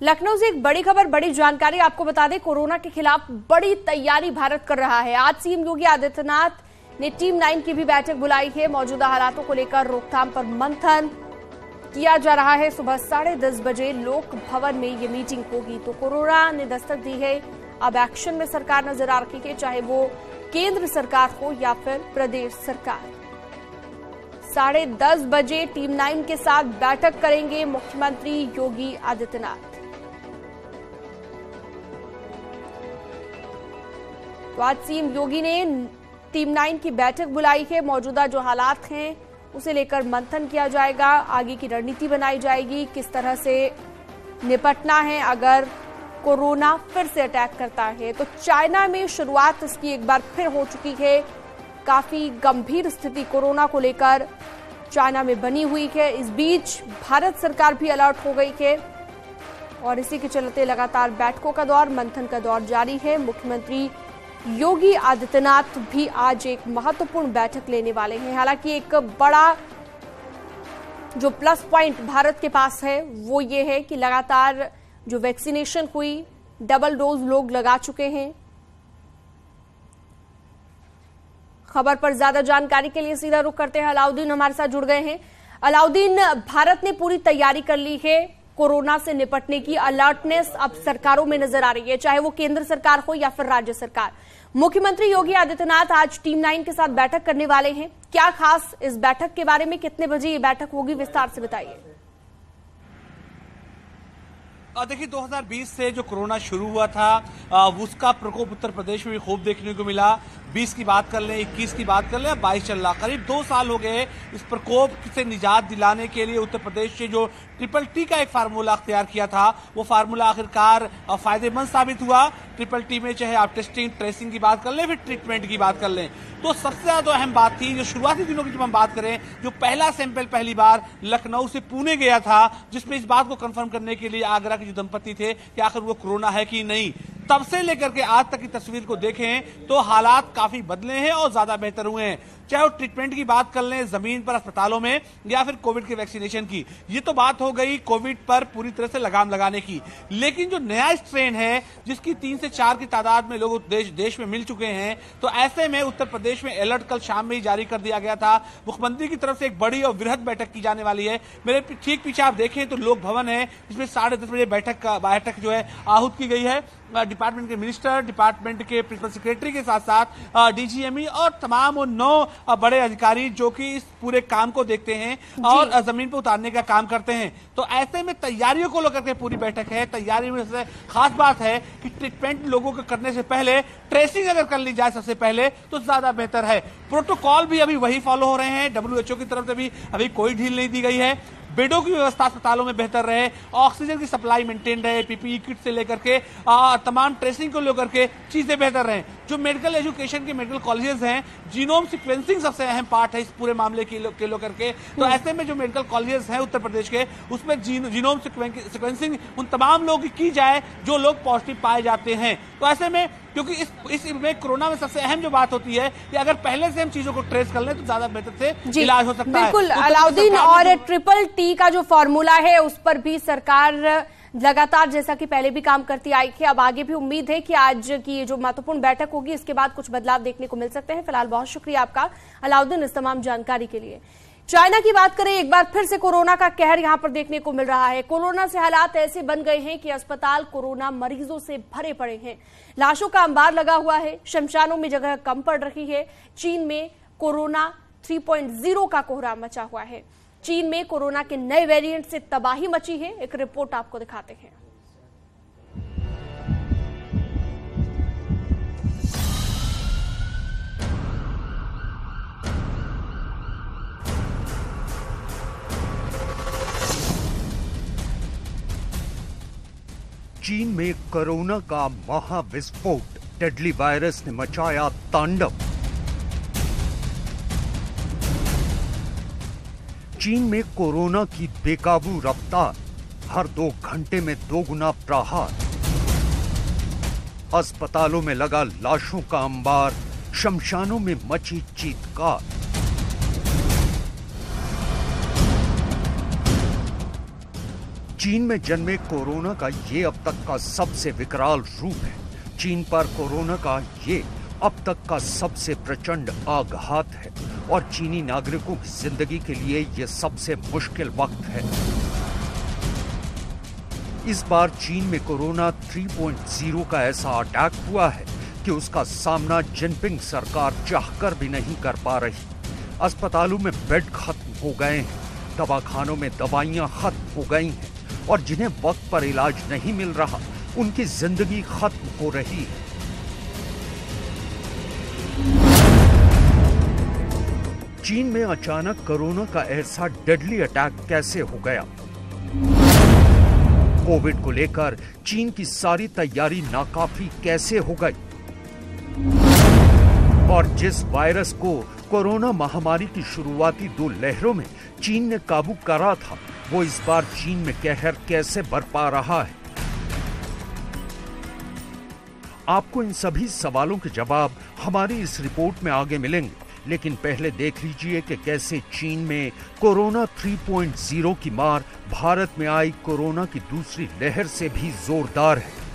लखनऊ से एक बड़ी खबर, बड़ी जानकारी आपको बता दें। कोरोना के खिलाफ बड़ी तैयारी भारत कर रहा है। आज सीएम योगी आदित्यनाथ ने टीम 9 की भी बैठक बुलाई है। मौजूदा हालातों को लेकर रोकथाम पर मंथन किया जा रहा है। सुबह 10:30 बजे लोक भवन में ये मीटिंग होगी। तो कोरोना ने दस्तक दी है, अब एक्शन में सरकार नजर आ रही है, चाहे वो केंद्र सरकार हो या फिर प्रदेश सरकार। 10:30 बजे टीम 9 के साथ बैठक करेंगे मुख्यमंत्री योगी आदित्यनाथ। तो आज सीएम योगी ने टीम 9 की बैठक बुलाई है। मौजूदा जो हालात हैं उसे लेकर मंथन किया जाएगा, आगे की रणनीति बनाई जाएगी, किस तरह से निपटना है अगर कोरोना फिर से अटैक करता है। तो चाइना में शुरुआत इसकी एक बार फिर हो चुकी है। काफी गंभीर स्थिति कोरोना को लेकर चाइना में बनी हुई है। इस बीच भारत सरकार भी अलर्ट हो गई है और इसी के चलते लगातार बैठकों का दौर, मंथन का दौर जारी है। मुख्यमंत्री योगी आदित्यनाथ भी आज एक महत्वपूर्ण बैठक लेने वाले हैं। हालांकि एक बड़ा जो प्लस पॉइंट भारत के पास है वो ये है कि लगातार जो वैक्सीनेशन हुई, डबल डोज लोग लगा चुके हैं। खबर पर ज्यादा जानकारी के लिए सीधा रुख करते हैं, अलाउद्दीन हमारे साथ जुड़ गए हैं। अलाउद्दीन, भारत ने पूरी तैयारी कर ली है कोरोना से निपटने की। अलर्टनेस अब सरकारों में नजर आ रही है, चाहे वो केंद्र सरकार हो या फिर राज्य सरकार। मुख्यमंत्री योगी आदित्यनाथ आज टीम 9 के साथ बैठक करने वाले हैं। क्या खास इस बैठक के बारे में, कितने बजे ये बैठक होगी, विस्तार से बताइए। देखिए 2020 से जो कोरोना शुरू हुआ था उसका प्रकोप उत्तर प्रदेश में भी खूब देखने को मिला। 20 की बात कर लें, 21 की बात कर लें, 22 चल रहा। करीब 2 साल हो गए इस प्रकोप से निजात दिलाने के लिए उत्तर प्रदेश से जो ट्रिपल टी का एक फार्मूला अख्तियार किया था, वो फार्मूला आखिरकार फायदेमंद साबित हुआ। ट्रिपल टी में चाहे आप टेस्टिंग ट्रेसिंग की बात कर लें, फिर ट्रीटमेंट की बात कर लें, तो सबसे ज्यादा अहम बात थी जो शुरुआती दिनों की जब हम बात करें, जो पहला सैंपल पहली बार लखनऊ से पुणे गया था, जिसमें इस बात को कंफर्म करने के लिए आगरा के जो दंपति थे कि आखिर वो कोरोना है कि नहीं। तब से लेकर के आज तक की तस्वीर को देखें तो हालात काफी बदले हैं और ज्यादा बेहतर हुए हैं। चाहे वो ट्रीटमेंट की बात कर लें जमीन पर अस्पतालों में या फिर कोविड के वैक्सीनेशन की, ये तो बात हो गई कोविड पर पूरी तरह से लगाम लगाने की। लेकिन जो नया स्ट्रेन है जिसकी 3 से 4 की तादाद में लोग देश में मिल चुके हैं, तो ऐसे में उत्तर प्रदेश में अलर्ट कल शाम में ही जारी कर दिया गया था। मुख्यमंत्री की तरफ से एक बड़ी और वृहद बैठक की जाने वाली है। मेरे ठीक पीछे आप देखें तो लोक भवन है, जिसमें 10:30 बजे बैठक जो है आहूत की गई है। डिपार्टमेंट के मिनिस्टर, डिपार्टमेंट के प्रिंसिपल सेक्रेटरी के साथ साथ डीजीएमई और तमाम 9 बड़े अधिकारी जो कि इस पूरे काम को देखते हैं और जमीन पर उतारने का काम करते हैं। तो ऐसे में तैयारियों को लेकर के पूरी बैठक है। तैयारी में सबसे खास बात है कि ट्रीटमेंट लोगों को करने से पहले ट्रेसिंग अगर कर ली जाए सबसे पहले तो ज्यादा बेहतर है। प्रोटोकॉल भी अभी वही फॉलो हो रहे हैं, WHO की तरफ से भी अभी कोई ढील नहीं दी गई है। बेडों की व्यवस्था अस्पतालों में बेहतर रहे, ऑक्सीजन की सप्लाई मेंटेन रहे, पीपीई किट से लेकर के तमाम ट्रेसिंग को लेकर के चीजें बेहतर रहे। जो मेडिकल एजुकेशन के मेडिकल कॉलेजेस हैं, जीनोम सीक्वेंसिंग सबसे अहम पार्ट है इस पूरे मामले के लेकर के। तो ऐसे में जो मेडिकल कॉलेजेस हैं उत्तर प्रदेश के, उसमें जीनोम सीक्वेंसिंग उन तमाम लोगों की की जाए जो लोग पॉजिटिव पाए जाते हैं। तो ऐसे में क्योंकि इसमें कोरोना में सबसे अहम जो बात होती है कि अगर पहले से हम चीजों को ट्रेस कर लें तो ज्यादा बेहतर से इलाज हो सकता है। बिल्कुल अलाउद्दीन, और ट्रिपल टी का जो फॉर्मूला है उस पर भी सरकार लगातार जैसा कि पहले भी काम करती आई है। अब आगे भी उम्मीद है कि आज की जो महत्वपूर्ण बैठक होगी इसके बाद कुछ बदलाव देखने को मिल सकते हैं। फिलहाल बहुत शुक्रिया आपका अलाउद्दीन इस तमाम जानकारी के लिए। चाइना की बात करें, एक बार फिर से कोरोना का कहर यहां पर देखने को मिल रहा है। कोरोना से हालात ऐसे बन गए हैं कि अस्पताल कोरोना मरीजों से भरे पड़े हैं। लाशों का अंबार लगा हुआ है, शमशानों में जगह कम पड़ रही है। चीन में कोरोना 3.0 का कोहराम मचा हुआ है। चीन में कोरोना के नए वेरिएंट से तबाही मची है। एक रिपोर्ट आपको दिखाते हैं। चीन में कोरोना का महाविस्फोट, डेडली वायरस ने मचाया तांडव। चीन में कोरोना की बेकाबू रफ्तार, हर 2 घंटे में 2 गुना प्रहार। अस्पतालों में लगा लाशों का अंबार, शमशानों में मची चीत्कार। चीन में जन्मे कोरोना का ये अब तक का सबसे विकराल रूप है। चीन पर कोरोना का ये अब तक का सबसे प्रचंड आघात है और चीनी नागरिकों की जिंदगी के लिए ये सबसे मुश्किल वक्त है। इस बार चीन में कोरोना 3.0 का ऐसा अटैक हुआ है कि उसका सामना जिनपिंग सरकार चाहकर भी नहीं कर पा रही। अस्पतालों में बेड खत्म हो गए हैं, दवाखानों में दवाइयां खत्म हो गई हैं और जिन्हें वक्त पर इलाज नहीं मिल रहा उनकी जिंदगी खत्म हो रही है। चीन में अचानक कोरोना का ऐसा डेडली अटैक कैसे हो गया? कोविड को लेकर चीन की सारी तैयारी नाकाफी कैसे हो गई? और जिस वायरस को कोरोना महामारी की शुरुआती 2 लहरों में चीन ने काबू करा था, वो इस बार चीन में कहर कैसे बरपा रहा है? आपको इन सभी सवालों के जवाब हमारी इस रिपोर्ट में आगे मिलेंगे, लेकिन पहले देख लीजिए कि कैसे चीन में कोरोना 3.0 की मार भारत में आई कोरोना की दूसरी लहर से भी जोरदार है।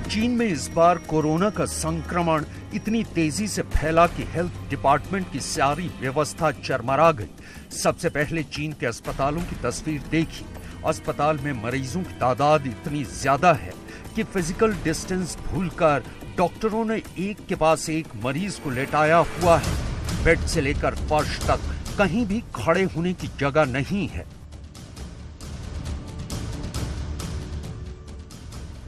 चीन में इस बार कोरोना का संक्रमण इतनी तेजी से फैला कि हेल्थ डिपार्टमेंट की सारी व्यवस्था चरमरा गई। सबसे पहले चीन के अस्पतालों की तस्वीर देखी। अस्पताल में मरीजों की तादाद इतनी ज्यादा है कि फिजिकल डिस्टेंस भूलकर डॉक्टरों ने एक के पास एक मरीज को लेटाया हुआ है। बेड से लेकर फर्श तक कहीं भी खड़े होने की जगह नहीं है।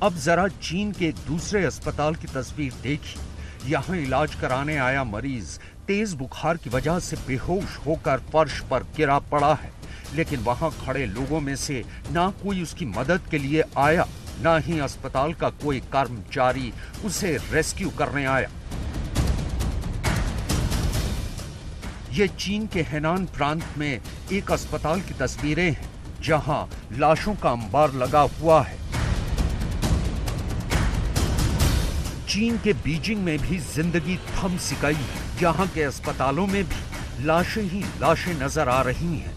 अब जरा चीन के एक दूसरे अस्पताल की तस्वीर देखिए। यहाँ इलाज कराने आया मरीज तेज बुखार की वजह से बेहोश होकर फर्श पर गिरा पड़ा है, लेकिन वहां खड़े लोगों में से ना कोई उसकी मदद के लिए आया, ना ही अस्पताल का कोई कर्मचारी उसे रेस्क्यू करने आया। ये चीन के हेनान प्रांत में एक अस्पताल की तस्वीरें हैं, जहां लाशों का अंबार लगा हुआ है। चीन के बीजिंग में भी जिंदगी थम सी गई है। यहाँ के अस्पतालों में भी लाशें ही लाशें नजर आ रही हैं।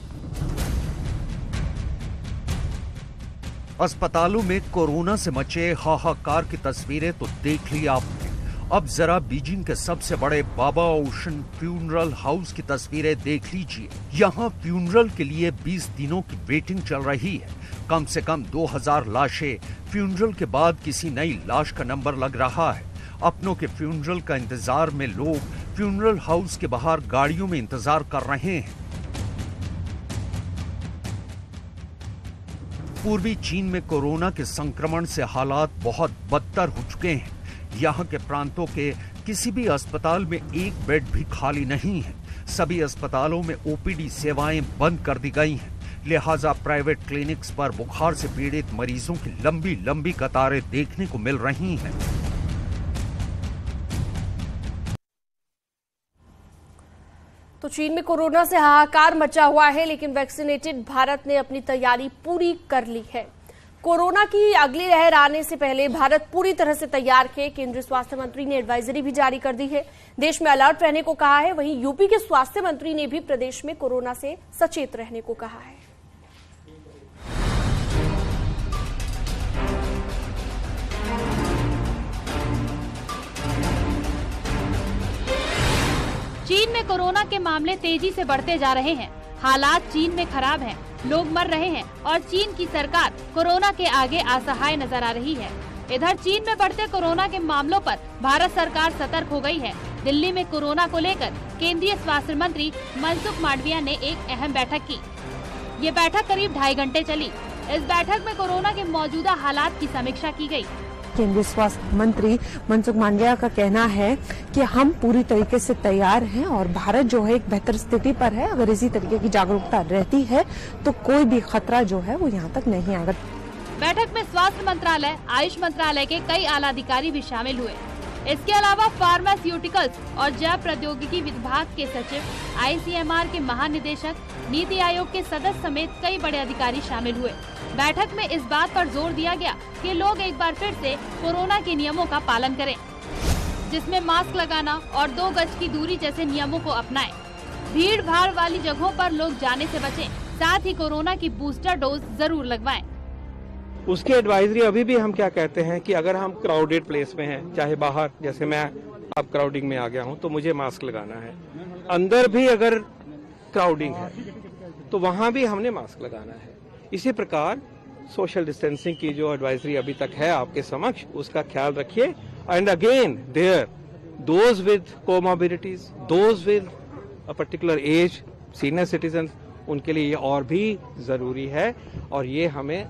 अस्पतालों में कोरोना से मचे हाहाकार की तस्वीरें तो देख ली आपने। अब जरा बीजिंग के सबसे बड़े बाबा ओशन फ्यूनरल हाउस की तस्वीरें देख लीजिए। यहाँ फ्यूनरल के लिए 20 दिनों की वेटिंग चल रही है। कम से कम 2000 लाशें फ्यूनरल के बाद किसी नई लाश का नंबर लग रहा है। अपनों के फ्यूनरल का इंतजार में लोग फ्यूनरल हाउस के बाहर गाड़ियों में इंतजार कर रहे हैं। पूर्वी चीन में कोरोना के संक्रमण से हालात बहुत बदतर हो चुके हैं। यहाँ के प्रांतों के किसी भी अस्पताल में एक बेड भी खाली नहीं है। सभी अस्पतालों में ओपीडी सेवाएं बंद कर दी गई हैं। लिहाजा प्राइवेट क्लिनिक्स पर बुखार से पीड़ित मरीजों की लंबी लंबी कतारें देखने को मिल रही हैं। तो चीन में कोरोना से हाहाकार मचा हुआ है, लेकिन वैक्सीनेटेड भारत ने अपनी तैयारी पूरी कर ली है। कोरोना की अगली लहर आने से पहले भारत पूरी तरह से तैयार है। केंद्रीय स्वास्थ्य मंत्री ने एडवाइजरी भी जारी कर दी है, देश में अलर्ट रहने को कहा है। वहीं यूपी के स्वास्थ्य मंत्री ने भी प्रदेश में कोरोना से सचेत रहने को कहा है। चीन में कोरोना के मामले तेजी से बढ़ते जा रहे हैं। हालात चीन में खराब हैं, लोग मर रहे हैं और चीन की सरकार कोरोना के आगे असहाय नजर आ रही है। इधर चीन में बढ़ते कोरोना के मामलों पर भारत सरकार सतर्क हो गई है। दिल्ली में कोरोना को लेकर केंद्रीय स्वास्थ्य मंत्री मनसुख मांडविया ने एक अहम बैठक की। ये बैठक करीब 2.5 घंटे चली। इस बैठक में कोरोना के मौजूदा हालात की समीक्षा की गई। केंद्रीय स्वास्थ्य मंत्री मनसुख मांडविया का कहना है कि हम पूरी तरीके से तैयार हैं और भारत जो है एक बेहतर स्थिति पर है। अगर इसी तरीके की जागरूकता रहती है तो कोई भी खतरा जो है वो यहाँ तक नहीं आएगा। बैठक में स्वास्थ्य मंत्रालय, आयुष मंत्रालय के कई आला अधिकारी भी शामिल हुए। इसके अलावा फार्मास्यूटिकल्स और जैव प्रौद्योगिकी विभाग के सचिव, ICMR के महानिदेशक, नीति आयोग के सदस्य समेत कई बड़े अधिकारी शामिल हुए। बैठक में इस बात पर जोर दिया गया कि लोग एक बार फिर से कोरोना के नियमों का पालन करें, जिसमें मास्क लगाना और 2 गज की दूरी जैसे नियमों को अपनाएं। भीड़ भाड़ वाली जगहों पर लोग जाने से बचें, साथ ही कोरोना की बूस्टर डोज जरूर लगवाएं। उसकी एडवाइजरी अभी भी हम क्या कहते हैं कि अगर हम क्राउडेड प्लेस में हैं, चाहे बाहर, जैसे मैं अब क्राउडिंग में आ गया हूं, तो मुझे मास्क लगाना है। अंदर भी अगर क्राउडिंग है तो वहां भी हमने मास्क लगाना है। इसी प्रकार सोशल डिस्टेंसिंग की जो एडवाइजरी अभी तक है आपके समक्ष, उसका ख्याल रखिए। And again there those with comorbidities, those with a particular age, senior citizen, उनके लिए ये और भी जरूरी है। और ये हमें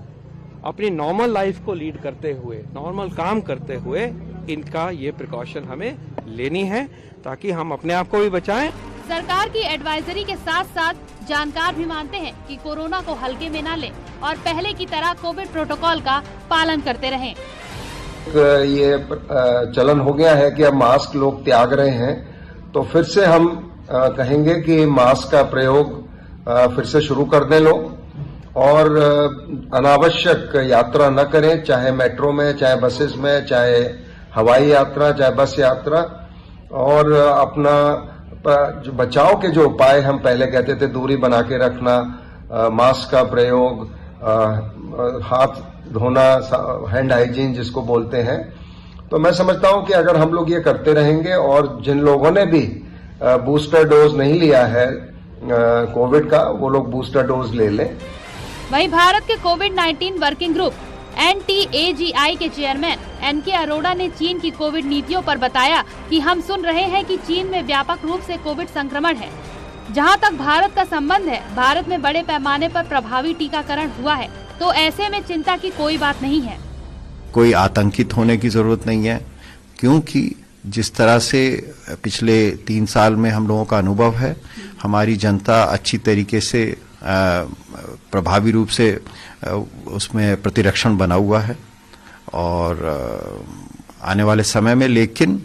अपनी नॉर्मल लाइफ को लीड करते हुए, नॉर्मल काम करते हुए इनका ये प्रिकॉशन हमें लेनी है, ताकि हम अपने आप को भी बचाएं। सरकार की एडवाइजरी के साथ साथ जानकार भी मानते हैं कि कोरोना को हल्के में न लें और पहले की तरह कोविड प्रोटोकॉल का पालन करते रहें। ये चलन हो गया है कि अब मास्क लोग त्याग रहे हैं, तो फिर से हम कहेंगे कि मास्क का प्रयोग फिर से शुरू कर दें लोग, और अनावश्यक यात्रा न करें, चाहे मेट्रो में, चाहे बसेस में, चाहे हवाई यात्रा, चाहे बस यात्रा। और अपना जो बचाव के जो उपाय हम पहले कहते थे, दूरी बना के रखना, मास्क का प्रयोग, हाथ धोना, हैंड हाइजीन जिसको बोलते हैं, तो मैं समझता हूं कि अगर हम लोग ये करते रहेंगे, और जिन लोगों ने भी बूस्टर डोज नहीं लिया है कोविड का, वो लोग बूस्टर डोज ले लें। वहीं भारत के कोविड-19 वर्किंग ग्रुप NTAGI के चेयरमैन NK अरोड़ा ने चीन की कोविड नीतियों पर बताया कि हम सुन रहे हैं कि चीन में व्यापक रूप से कोविड संक्रमण है। जहां तक भारत का संबंध है, भारत में बड़े पैमाने पर प्रभावी टीकाकरण हुआ है, तो ऐसे में चिंता की कोई बात नहीं है। कोई आतंकित होने की जरूरत नहीं है, क्योंकि जिस तरह से पिछले 3 साल में हम लोगों का अनुभव है, हमारी जनता अच्छी तरीके से प्रभावी रूप से उसमें प्रतिरक्षण बना हुआ है। और आने वाले समय में लेकिन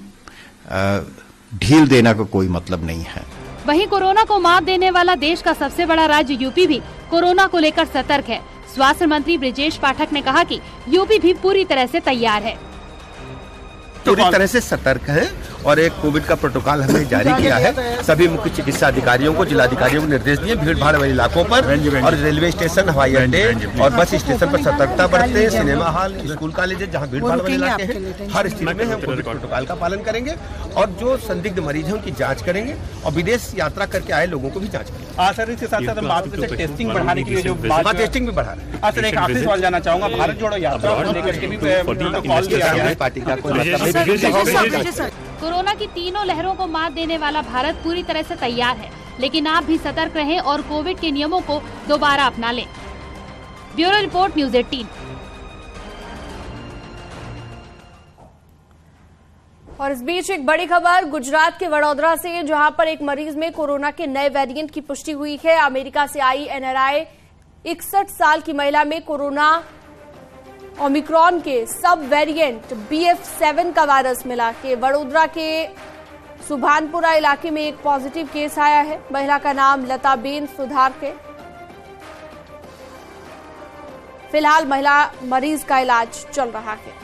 ढील देना का कोई मतलब नहीं है। वहीं कोरोना को मात देने वाला देश का सबसे बड़ा राज्य यूपी भी कोरोना को लेकर सतर्क है। स्वास्थ्य मंत्री ब्रिजेश पाठक ने कहा कि यूपी भी पूरी तरह से तैयार है, पूरी तरह से सतर्क है, और एक कोविड का प्रोटोकॉल हमने जारी किया है। सभी मुख्य चिकित्सा अधिकारियों को, जिलाधिकारियों को निर्देश दिए भीड़ भाड़ वाले इलाकों पर और रेलवे स्टेशन, हवाई अड्डे और बस स्टेशन पर सतर्कता बरतें। सिनेमा हॉल, स्कूल कॉलेज जहाँ भीड़ भाड़ वाले इलाके हैं, हर स्थिति में हम कोविड प्रोटोकॉल का पालन करेंगे, और जो संदिग्ध मरीज हैं उनकी जाँच करेंगे, और विदेश यात्रा करके आए लोगों को भी जाँच करेंगे। सर, इसके साथ साथ बात टेस्टिंग बढ़ाने की जो टेस्टिंग भी बढ़ा रहे हैं। सर, एक आखिरी सवाल जानना चाहूंगा, भारत जोड़ो यात्रा को लेकर के भी प्रोटोकॉल दिया गया है, पार्टी का कोई मतलब नहीं। कोरोना की तीनों लहरों को मात देने वाला भारत पूरी तरह से तैयार है, लेकिन आप भी सतर्क रहें और कोविड के नियमों को दोबारा अपना लें। Bureau report, news 18। और इस बीच एक बड़ी खबर गुजरात के वडोदरा से, जहां पर एक मरीज में कोरोना के नए वेरिएंट की पुष्टि हुई है। अमेरिका से आई NRI 61 साल की महिला में कोरोना ओमिक्रॉन के सब वेरिएंट BF7 का वायरस मिला के वडोदरा के सुभानपुरा इलाके में एक पॉजिटिव केस आया है। महिला का नाम लताबेन सुधार है। फिलहाल महिला मरीज का इलाज चल रहा है।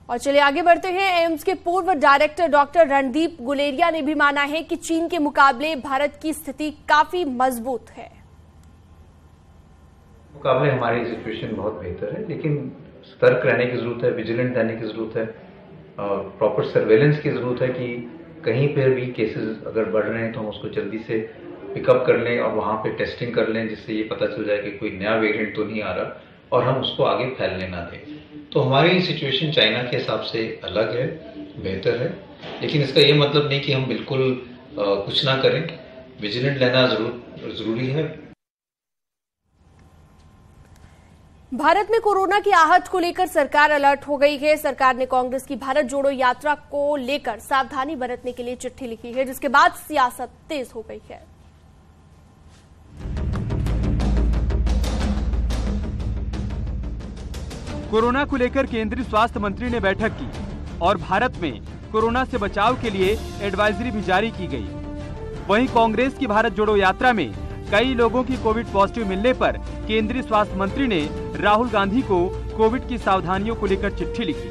और चलिए आगे बढ़ते हैं। एम्स के पूर्व डायरेक्टर डॉक्टर रणदीप गुलेरिया ने भी माना है कि चीन के मुकाबले भारत की स्थिति काफी मजबूत है। मुकाबले हमारी सिचुएशन बहुत बेहतर है, लेकिन सतर्क रहने की जरूरत है, विजिलेंट रहने की जरूरत है, प्रॉपर सर्वेलेंस की जरूरत है कि कहीं पर भी केसेस अगर बढ़ रहे हैं तो हम उसको जल्दी से पिकअप कर लें और वहां पे टेस्टिंग कर लें, जिससे ये पता चल जाए कि कोई नया वेरिएंट तो नहीं आ रहा और हम उसको आगे फैलने ना दें। तो हमारी सिचुएशन चाइना के हिसाब से अलग है, बेहतर है, लेकिन इसका ये मतलब नहीं कि हम बिल्कुल कुछ ना करें। विजिलेंट रहना जरूरी है। भारत में कोरोना की आहट को लेकर सरकार अलर्ट हो गई है। सरकार ने कांग्रेस की भारत जोड़ो यात्रा को लेकर सावधानी बरतने के लिए चिट्ठी लिखी है, जिसके बाद सियासत तेज हो गई है। कोरोना को लेकर केंद्रीय स्वास्थ्य मंत्री ने बैठक की और भारत में कोरोना से बचाव के लिए एडवाइजरी भी जारी की गई। वहीं कांग्रेस की भारत जोड़ो यात्रा में कई लोगों की कोविड पॉजिटिव मिलने पर केंद्रीय स्वास्थ्य मंत्री ने राहुल गांधी को कोविड की सावधानियों को लेकर चिट्ठी लिखी,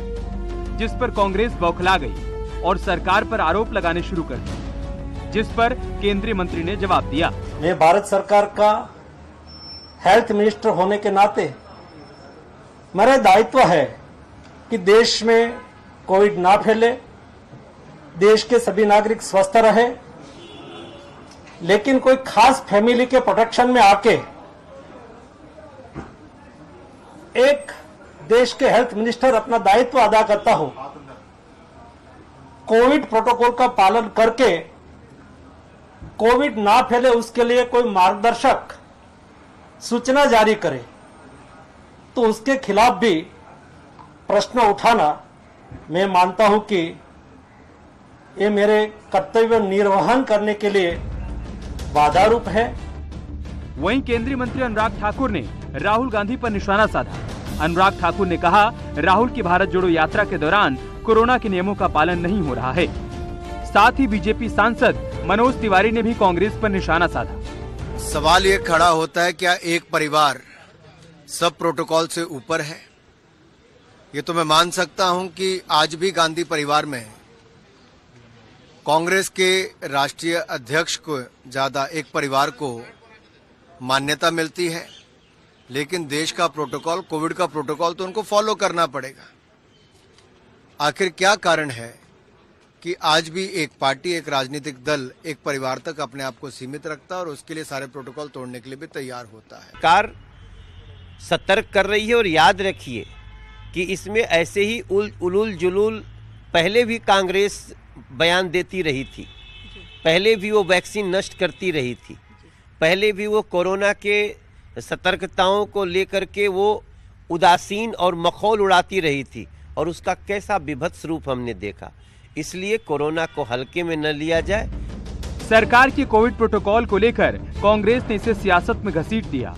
जिस पर कांग्रेस बौखला गई और सरकार पर आरोप लगाने शुरू कर दिए, जिस पर केंद्रीय मंत्री ने जवाब दिया। मैं भारत सरकार का हेल्थ मिनिस्टर होने के नाते मेरा दायित्व है कि देश में कोविड ना फैले, देश के सभी नागरिक स्वस्थ रहे, लेकिन कोई खास फैमिली के प्रोटेक्शन में आके एक देश के हेल्थ मिनिस्टर अपना दायित्व अदा करता हो, कोविड प्रोटोकॉल का पालन करके कोविड ना फैले उसके लिए कोई मार्गदर्शक सूचना जारी करे, तो उसके खिलाफ भी प्रश्न उठाना मैं मानता हूं कि ये मेरे कर्तव्य निर्वहन करने के लिए बाधा रूप है। वहीं केंद्रीय मंत्री अनुराग ठाकुर ने राहुल गांधी पर निशाना साधा। अनुराग ठाकुर ने कहा, राहुल की भारत जोड़ो यात्रा के दौरान कोरोना के नियमों का पालन नहीं हो रहा है। साथ ही बीजेपी सांसद मनोज तिवारी ने भी कांग्रेस पर निशाना साधा। सवाल ये खड़ा होता है, क्या एक परिवार सब प्रोटोकॉल से ऊपर है? ये तो मैं मान सकता हूं कि आज भी गांधी परिवार में कांग्रेस के राष्ट्रीय अध्यक्ष को ज्यादा एक परिवार को मान्यता मिलती है, लेकिन देश का प्रोटोकॉल, कोविड का प्रोटोकॉल तो उनको फॉलो करना पड़ेगा। आखिर क्या कारण है कि आज भी एक पार्टी, एक राजनीतिक दल एक परिवार तक अपने आप को सीमित रखता है और उसके लिए सारे प्रोटोकॉल तोड़ने के लिए भी तैयार होता है। सरकार सतर्क कर रही है और याद रखिए कि इसमें ऐसे ही उलूल जुलूल पहले भी कांग्रेस बयान देती रही थी, पहले भी वो वैक्सीन नष्ट करती रही थी, पहले भी वो कोरोना के सतर्कताओं को लेकर के वो उदासीन और मखौल उड़ाती रही थी और उसका कैसा विभत्स रूप हमने देखा। इसलिए कोरोना को हल्के में न लिया जाए। सरकार के कोविड प्रोटोकॉल को लेकर कांग्रेस ने इसे सियासत में घसीट दिया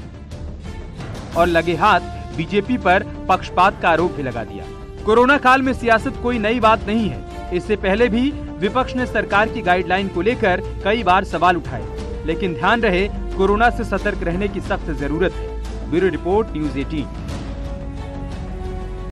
और लगे हाथ बीजेपी पर पक्षपात का आरोप भी लगा दिया। कोरोना काल में सियासत कोई नई बात नहीं है। इससे पहले भी विपक्ष ने सरकार की गाइडलाइन को लेकर कई बार सवाल उठाए, लेकिन ध्यान रहे कोरोना से सतर्क रहने की सख्त जरूरत है। Bureau report, news 18।